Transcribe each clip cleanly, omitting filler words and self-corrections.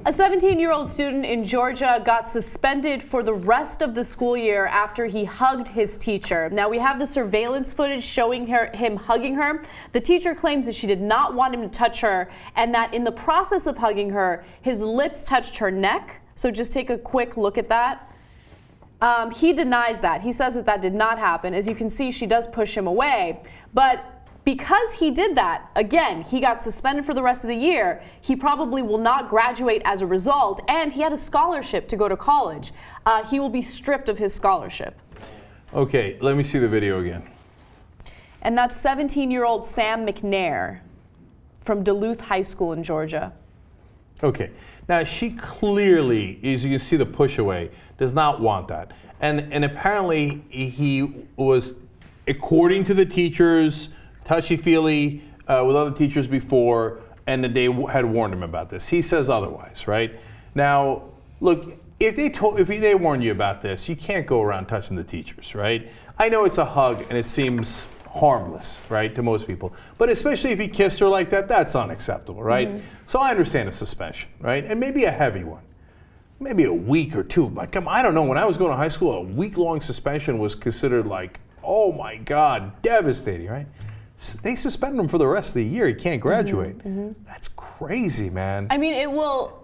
A 17-year-old student in Georgia got suspended for the rest of the school year after he hugged his teacher. Now, we have the surveillance footage showing him hugging her. The teacher claims that she did not want him to touch her and that in the process of hugging her, his lips touched her neck. So just take a quick look at that. He denies that. He says that did not happen. As you can see, she does push him away. But because he did that, again, he got suspended for the rest of the year. He probably will not graduate as a result, and he had a scholarship to go to college. He will be stripped of his scholarship. Okay, let me see the video again. And that's 17-year-old Sam McNair from Duluth High School in Georgia. Okay, now she clearly, as you can see the push away, does not want that. And apparently he was, according to the teachers, touchy-feely with other teachers before, and that they had warned him about this. He says otherwise, right? Now, look, if they warned you about this, you can't go around touching the teachers, right? I know it's a hug and it seems harmless, right, to most people. But especially if he kissed her like that, that's unacceptable, right? Mm-hmm. So I understand a suspension, right? And maybe a heavy one. Maybe a week or two. But come on, I don't know. When I was going to high school, a week-long suspension was considered like, oh my God, devastating, right? They suspended him for the rest of the year. He can't graduate. Mm-hmm, mm-hmm. That's crazy, man. I mean, it will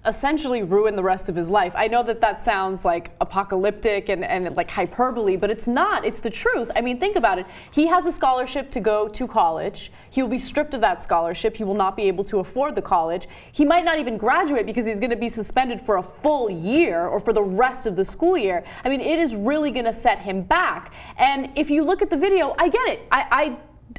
essentially ruin the rest of his life. I know that sounds like apocalyptic and like hyperbole, but it's not. It's the truth. I mean, think about it. He has a scholarship to go to college. He will be stripped of that scholarship. He will not be able to afford the college. He might not even graduate because he's going to be suspended for a full year or for the rest of the school year. I mean, it is really going to set him back. And if you look at the video, I get it.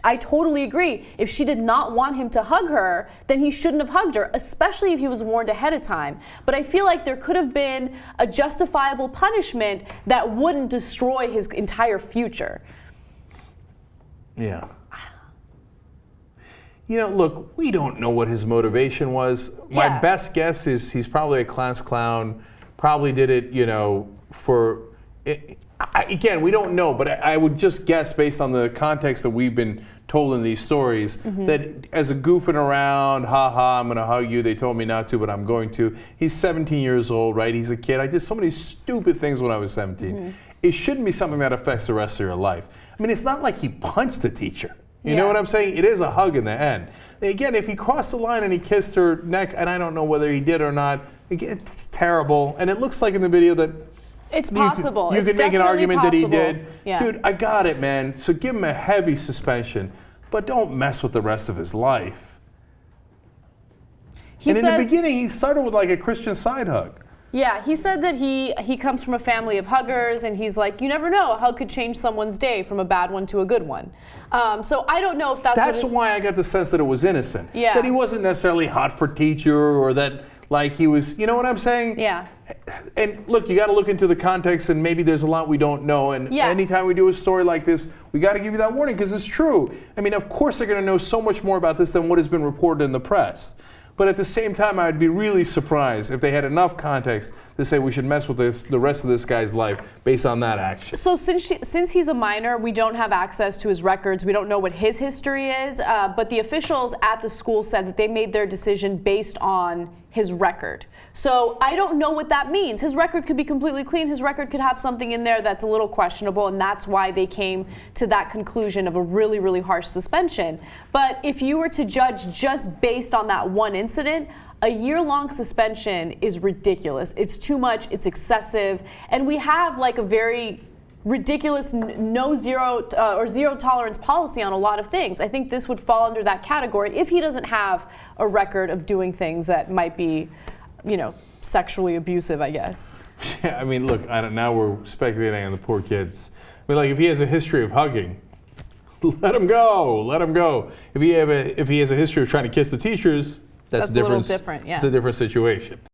I totally agree. If she did not want him to hug her, then he shouldn't have hugged her, especially if he was warned ahead of time. But I feel like there could have been a justifiable punishment that wouldn't destroy his entire future. Yeah. You know, look, we don't know what his motivation was. My best guess is he's probably a class clown, probably did it, you know, for... Again, we don't know, but I would just guess based on the context that we've been told in these stories, mm-hmm. that as a goofing around, ha, I'm going to hug you, they told me not to, but I'm going to. He's 17 years old, right? He's a kid. I did so many stupid things when I was 17. Mm-hmm. It shouldn't be something that affects the rest of your life. I mean, it's not like he punched the teacher. You know what I'm saying? It is a hug in the end. Again, if he crossed the line and he kissed her neck, and I don't know whether he did or not, again, it's terrible. And it looks like in the video that it's possible. You could make an argument possible. that he did. Yeah. Dude, I got it, man. So give him a heavy suspension, but don't mess with the rest of his life. In the beginning, he started with like a Christian side hug. Yeah, he said that he comes from a family of huggers, and he's like, you never know, a hug could change someone's day from a bad one to a good one. So I don't know if that's why I got the sense that it was innocent. Yeah. That he wasn't necessarily hot for teacher, or that like he was, you know what I'm saying? Yeah. And look, you got to look into the context, and maybe there's a lot we don't know. And anytime we do a story like this, we got to give you that warning because it's true. I mean, of course they're going to know so much more about this than what has been reported in the press. But at the same time, I'd be really surprised if they had enough context to say we should mess with the rest of this guy's life based on that action. So since he's a minor, we don't have access to his records. We don't know what his history is. But the officials at the school said that they made their decision based on his record. So I don't know what that means. His record could be completely clean. His record could have something in there that's a little questionable, and that's why they came to that conclusion of a really, really harsh suspension. But if you were to judge just based on that one incident, a year-long suspension is ridiculous. It's too much, it's excessive, and we have like a very ridiculous zero tolerance policy on a lot of things. I think this would fall under that category if he doesn't have a record of doing things that might be, you know, sexually abusive, I guess. Yeah, I mean, look, now we're speculating on the poor kids. I mean, like, if he has a history of hugging, let him go, let him go. If he has a history of trying to kiss the teachers, that's a little different, yeah. It's a different situation.